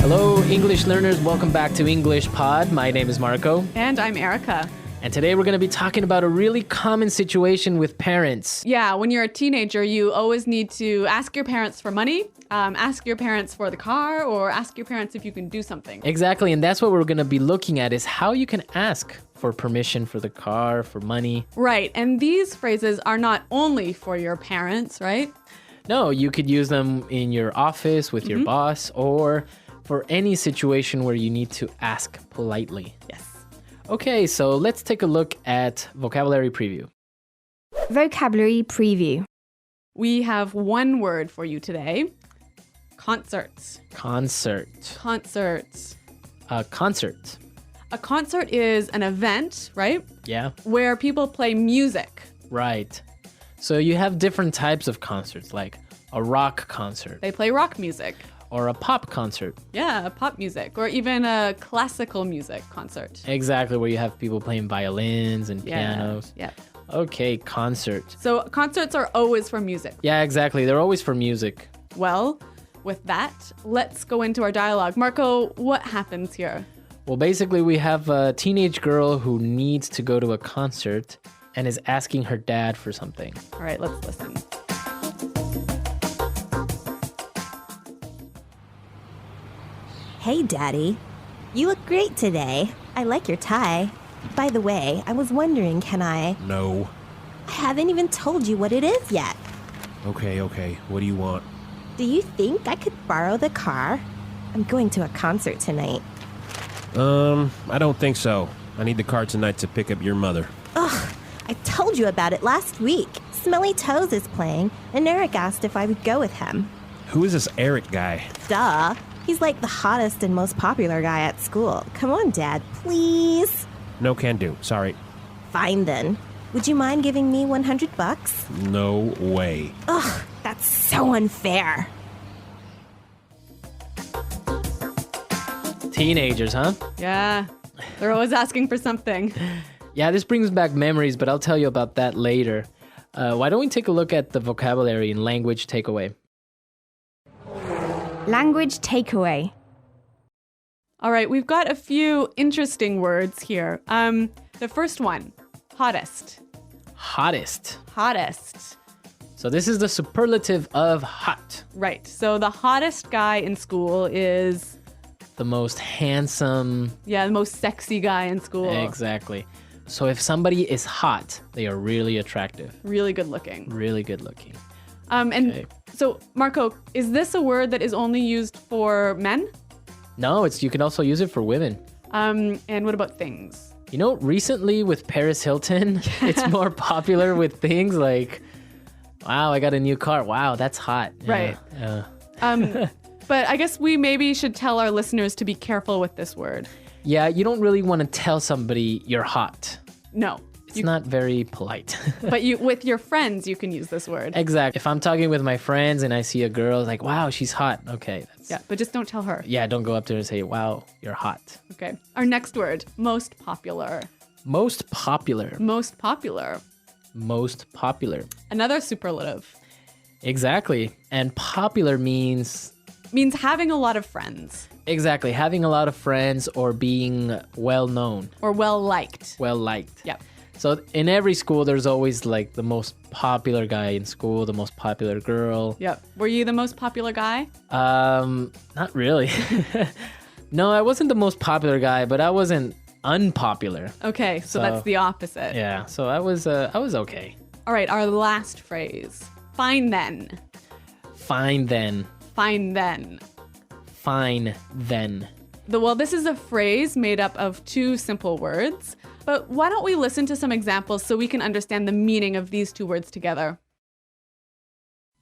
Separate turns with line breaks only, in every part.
Hello, English learners. Welcome back to English Pod. My name is Marco.
And I'm Erica.
And today we're going to be talking about a really common situation with parents.
Yeah, when you're a teenager, you always need to ask your parents for money, ask your parents for the car, or ask your parents if you can do something.
Exactly, and that's what we're going to be looking at is how you can ask for permission for the car, for money.
Right, and these phrases are not only for your parents, right?
No, you could use them in your office with your boss or for any situation where you need to ask politely.
Yes.
Okay, so let's take a look at vocabulary preview.
Vocabulary preview.
We have one word for you today. Concerts.
Concert.
Concerts.
Concert.
A concert is an event, right?
Yeah,
Where people play music.
right. So you have different types of concerts, like a rock concert
They play rock music.
or a pop concert.
Yeah, pop music, or even a classical music concert.
Exactly, where you have people playing violins and pianos.
Yeah.
Okay, concert.
So concerts are always for music.
Yeah, exactly. They're always for music.
Well, with that, let's go into our dialogue. Marco, what happens here?
Well, basically, we have a teenage girl who needs to go to a concert and is asking her dad for something.
All right, let's listen.
Hey, Daddy. You look great today. I like your tie. By the way, I was wondering, can I...
No.
I haven't even told you what it is yet.
Okay. What do you want?
Do you think I could borrow the car? I'm going to a concert tonight.
I don't think so. I need the car tonight to pick up your mother.
Ugh, I told you about it last week. Smelly Toes is playing, and Eric asked if I would go with him.
Who is this Eric guy?
Duh. He's like the hottest and most popular guy at school. Come on, Dad, please.
No can do. Sorry.
Fine then. Would you mind giving me $100?
No way.
Ugh, that's so unfair.
Teenagers, huh?
Yeah, they're always asking for something.
Yeah, this brings back memories, but I'll tell you about that later. Why don't we take a look at the vocabulary and language takeaway?
Language takeaway.
All right, we've got a few interesting words here. The first one, hottest.
Hottest.
Hottest.
So this is the superlative of hot.
Right, so the hottest guy in school is,
The most handsome.
the most sexy guy in school.
Exactly. So if somebody is hot, they are really attractive,
Really good looking.
really good looking.
And
Okay.
so, Marco, is this a word that is only used for men?
No, you can also use it for women.
And what about things?
You know, recently with Paris Hilton, it's more popular with things like, wow, I got a new car. Wow, that's hot.
Right.
Yeah.
But I guess we maybe should tell our listeners to be careful with this word.
Yeah, you don't really want to tell somebody you're hot.
No.
It's not very polite.
But with your friends, you can use this word.
Exactly. If I'm talking with my friends and I see a girl, like, wow, she's hot. Okay.
Yeah, but just don't tell her.
Yeah, don't go up to her and say, wow, you're hot.
Okay. Our next word, most popular.
Most popular.
Most popular.
Most popular.
Another superlative.
Exactly. And popular means...
Means having a lot of friends
Exactly. Having a lot of friends or being well known.
or well liked.
Well liked.
Yeah.
So in every school, there's always like the most popular guy in school, the most popular girl.
Yep. Were you the most popular guy?
Not really. No, I wasn't the most popular guy, but I wasn't unpopular.
Okay, so that's the opposite.
Yeah, so I was okay.
All right, our last phrase. Fine then.
Fine then.
Fine then.
Fine then.
Well, this is a phrase made up of two simple words, but why don't we listen to some examples so we can understand the meaning of these two words together?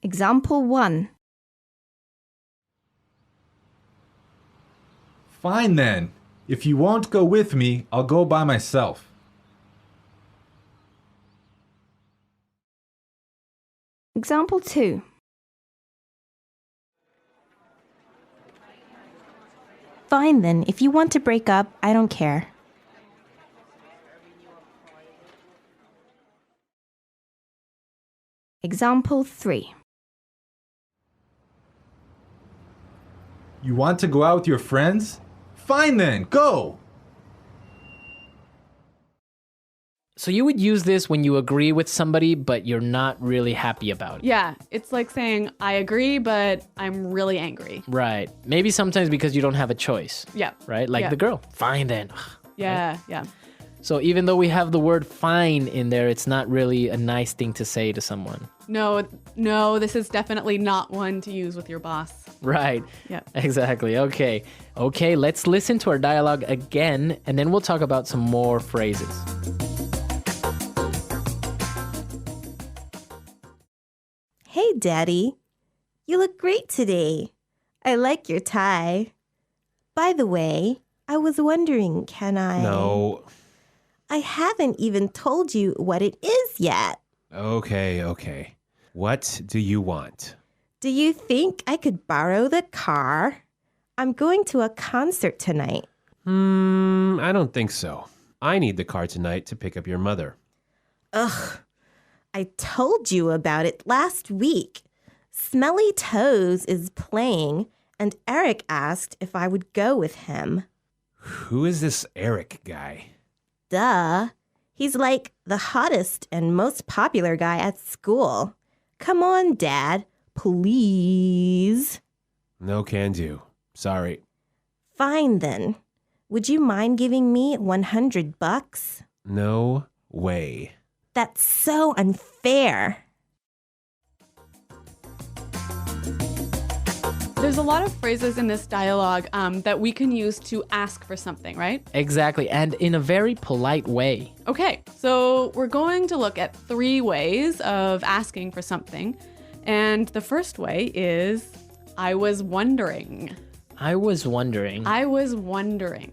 Example 1.
Fine then. If you won't go with me, I'll go by myself.
Example 2.
Fine then. If you want to break up, I don't care.
Example 3.
You want to go out with your friends? Fine then, go!
So you would use this when you agree with somebody, but you're not really happy about it.
Yeah, it's like saying, I agree, but I'm really angry.
Right. Maybe sometimes because you don't have a choice.
Yeah.
Right? Like
Yeah.
the girl. Fine then.
Yeah, yeah.
So even though we have the word fine in there, it's not really a nice thing to say to someone.
No, this is definitely not one to use with your boss.
Right.
Yeah.
Exactly. Okay. Okay, let's listen to our dialogue again, and then we'll talk about some more phrases.
Hey, Daddy. You look great today. I like your tie. By the way, I was wondering, can I...
No.
I haven't even told you what it is yet.
Okay. What do you want?
Do you think I could borrow the car? I'm going to a concert tonight.
I don't think so. I need the car tonight to pick up your mother.
Ugh. I told you about it last week. Smelly Toes is playing, and Eric asked if I would go with him.
Who is this Eric guy?
Duh. He's like the hottest and most popular guy at school. Come on, Dad. Please.
No can do. Sorry.
Fine then. Would you mind giving me $100?
No way.
That's so unfair.
There's a lot of phrases in this dialogue that we can use to ask for something, right?
Exactly, and in a very polite way.
Okay, so we're going to look at 3 ways of asking for something. And the first way is, I was wondering.
I was wondering.
I was wondering.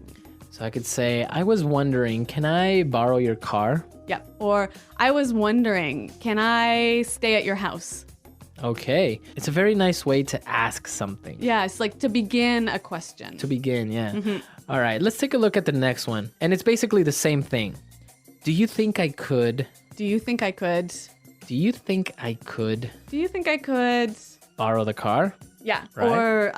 So I could say, I was wondering, can I borrow your car?
Yeah. Or, I was wondering, can I stay at your house?
Okay. It's a very nice way to ask something.
Yeah, it's like to begin a question.
To begin, yeah. All right, let's take a look at the next one. And it's basically the same thing. Do you think I could?
Do you think I could?
Do you think I could
Do you think I could?
borrow the car?
Yeah.
Right.
Or,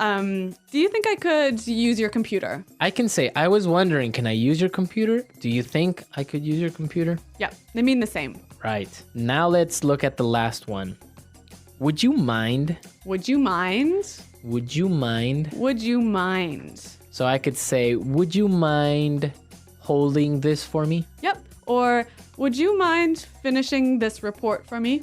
do you think I could use your computer?
I can say, I was wondering, can I use your computer? Do you think I could use your computer?
Yeah, they mean the same.
Right. Now let's look at the last one. Would you mind?
Would you mind?
Would you mind?
Would you mind?
So I could say, would you mind holding this for me?
Yep. Or, would you mind finishing this report for me?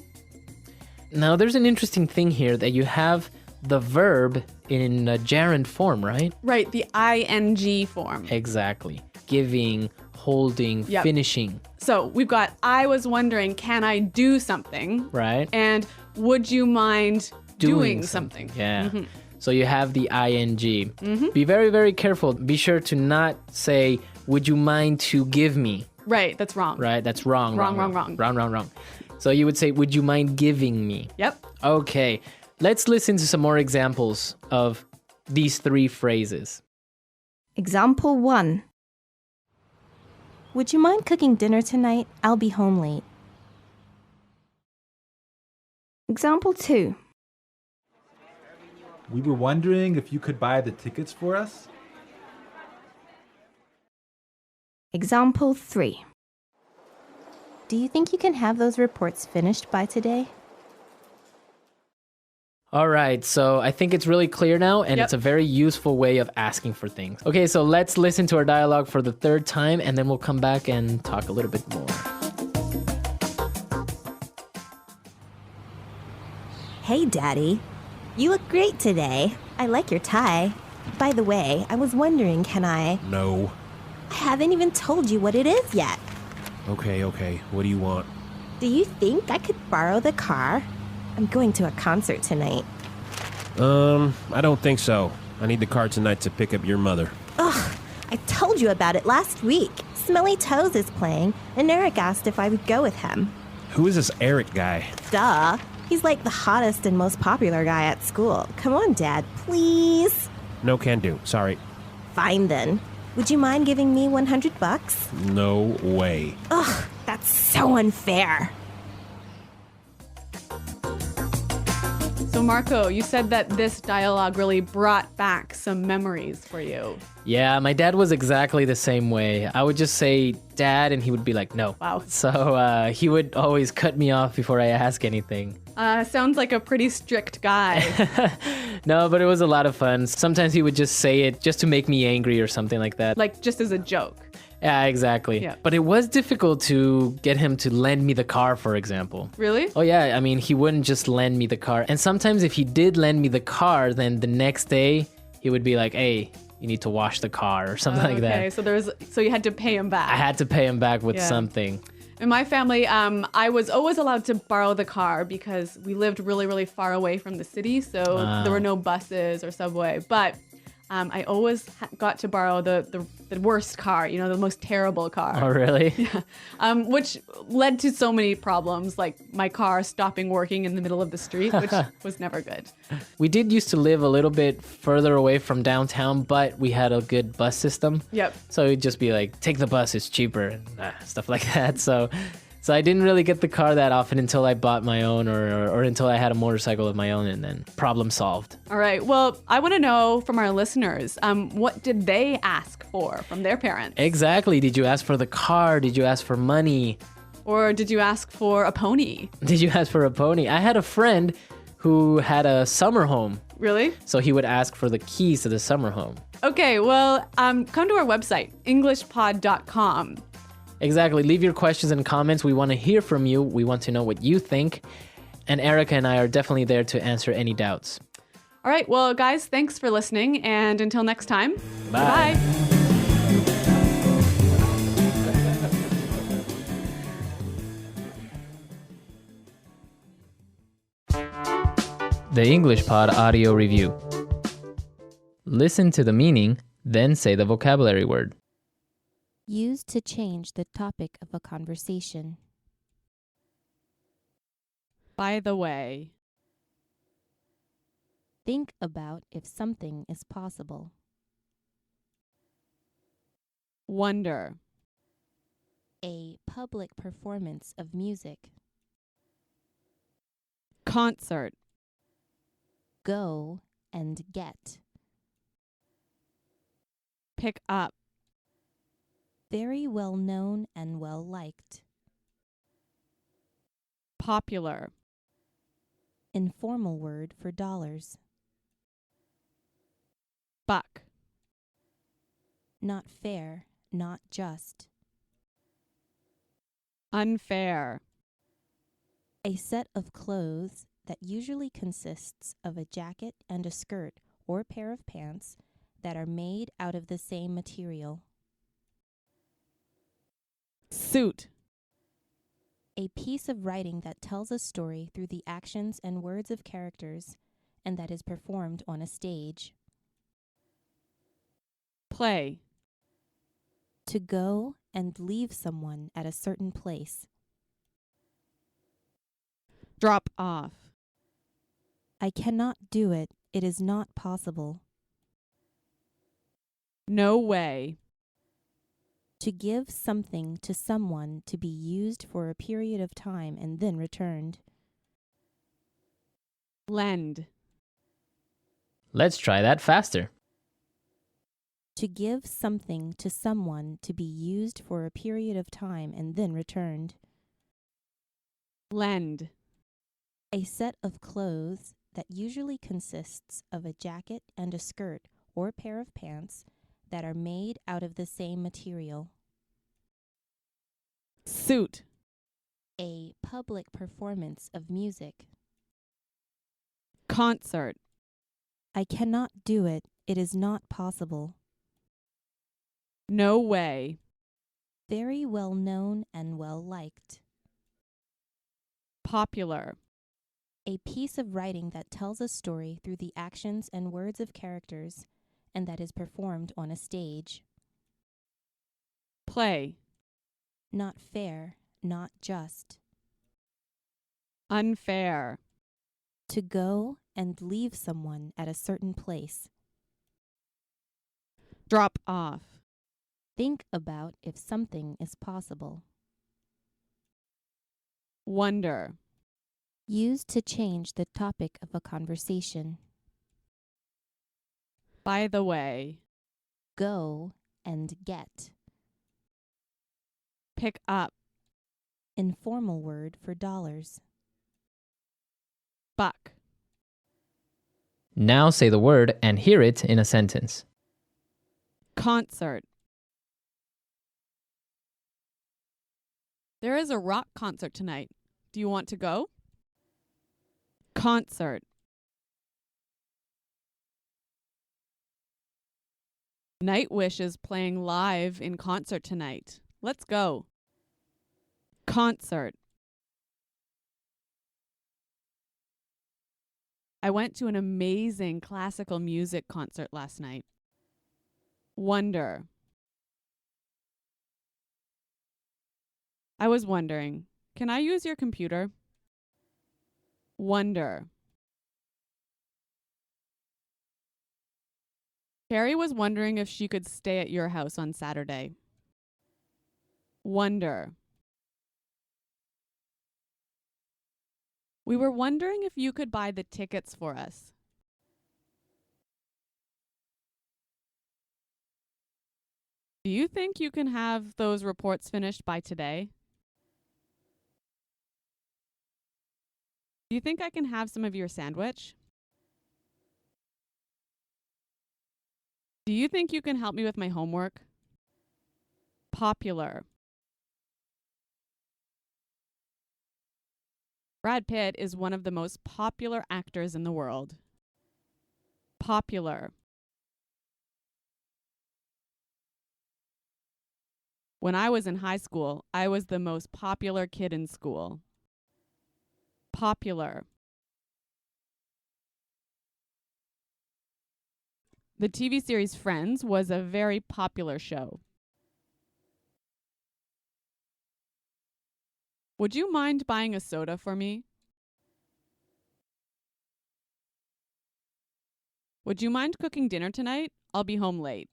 Now there's an interesting thing here that you have the verb in a gerund form, right?
Right, the ing form.
Exactly. Giving, holding,
Yep.
finishing,
So we've got, I was wondering, can I do something?
right?
And would you mind doing something?
Yeah. So you have the ing. Be very, very careful. Be sure to not say, would you mind to give me?
Right, that's wrong.
Right? That's wrong.
Wrong.
So you would say, would you mind giving me?
Yep.
Okay. Let's listen to some more examples of these 3 phrases.
Example 1.
Would you mind cooking dinner tonight? I'll be home late.
Example 2.
We were wondering if you could buy the tickets for us?
Example 3.
Do you think you can have those reports finished by today?
All right, so I think it's really clear now, and
Yep.
it's a very useful way of asking for things. Okay, so let's listen to our dialogue for the 3rd time, and then we'll come back and talk a little bit more.
Hey, Daddy. You look great today. I like your tie. By the way, I was wondering, can I...
No.
I haven't even told you what it is yet.
Okay. What do you want?
Do you think I could borrow the car? I'm going to a concert tonight.
I don't think so. I need the car tonight to pick up your mother.
Ugh, I told you about it last week. Smelly Toes is playing, and Eric asked if I would go with him.
Who is this Eric guy?
Duh. He's like the hottest and most popular guy at school. Come on, Dad, please.
No can do. Sorry.
Fine then. Would you mind giving me $100?
No way.
Ugh, that's so unfair.
So Marco, you said that this dialogue really brought back some memories for you.
Yeah, my dad was exactly the same way. I would just say, Dad, and he would be like, no.
Wow.
So he would always cut me off before I ask anything.
Sounds like a pretty strict guy.
No, but it was a lot of fun. Sometimes he would just say it just to make me angry or something like that.
Like just as a joke.
Yeah, exactly.
Yeah.
But it was difficult to get him to lend me the car, for example.
Really?
Oh, yeah. I mean, he wouldn't just lend me the car. And sometimes if he did lend me the car, then the next day he would be like, hey, you need to wash the car or something like that.
Okay, so you had to pay him back.
I had to pay him back with
Yeah.
something.
In my family, I was always allowed to borrow the car because we lived really, really far away from the city, so there were no buses or subway. But I always got to borrow the worst car, the most terrible car.
Oh, really?
Which led to so many problems, like my car stopping working in the middle of the street, which was never good.
We did used to live a little bit further away from downtown, but we had a good bus system.
Yep.
So it'd just be like, take the bus, it's cheaper, and stuff like that. So I didn't really get the car that often until I bought my own or until I had a motorcycle of my own, and then problem solved.
All right. Well, I want to know from our listeners, what did they ask for from their parents?
Exactly. Did you ask for the car? Did you ask for money?
Or did you ask for a pony?
Did you ask for a pony? I had a friend who had a summer home.
Really?
So he would ask for the keys to the summer home.
Okay. Well, come to our website, englishpod.com.
Exactly. Leave your questions and comments. We want to hear from you. We want to know what you think. And Erica and I are definitely there to answer any doubts.
All right. Well, guys, thanks for listening. And until next time,
Bye.
Bye.
The English Pod Audio Review. Listen to the meaning, then say the vocabulary word.
Used to change the topic of a conversation.
By the way,
Think about if something is possible.
wonder,
A public performance of music.
concert,
Go and get.
pick up,
Very well known and well liked.
popular,
Informal word for dollars.
buck,
Not fair, not just.
unfair,
A set of clothes that usually consists of a jacket and a skirt or pair of pants that are made out of the same material.
suit,
A piece of writing that tells a story through the actions and words of characters and that is performed on a stage.
play,
To go and leave someone at a certain place.
drop off,
I cannot do it. It is not possible.
no way,
To give something to someone to be used for a period of time and then returned.
lend,
Let's try that faster.
To give something to someone to be used for a period of time and then returned.
lend,
A set of clothes that usually consists of a jacket and a skirt or pair of pants that are made out of the same material.
suit,
A public performance of music.
concert,
I cannot do it. It is not possible.
no way,
Very well known and well liked.
popular,
A piece of writing that tells a story through the actions and words of characters and that is performed on a stage.
play,
Not fair, not just.
unfair,
To go and leave someone at a certain place.
drop off,
Think about if something is possible.
wonder,
Used to change the topic of a conversation.
By the way.
Go and get.
Pick up.
Informal word for dollars.
Buck.
Now say the word and hear it in a sentence.
Concert. There is a rock concert tonight. Do you want to go? Concert. Nightwish is playing live in concert tonight. Let's go. Concert. I went to an amazing classical music concert last night. Wonder. I was wondering, can I use your computer? Wonder. Carrie was wondering if she could stay at your house on Saturday. Wonder. We were wondering if you could buy the tickets for us. Do you think you can have those reports finished by today? Do you think I can have some of your sandwich? Do you think you can help me with my homework? Popular. Brad Pitt is one of the most popular actors in the world. Popular. When I was in high school, I was the most popular kid in school. Popular. The TV series Friends was a very popular show. Would you mind buying a soda for me? Would you mind cooking dinner tonight? I'll be home late.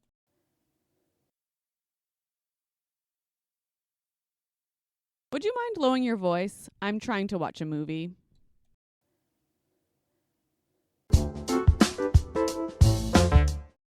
Would you mind lowering your voice? I'm trying to watch a movie.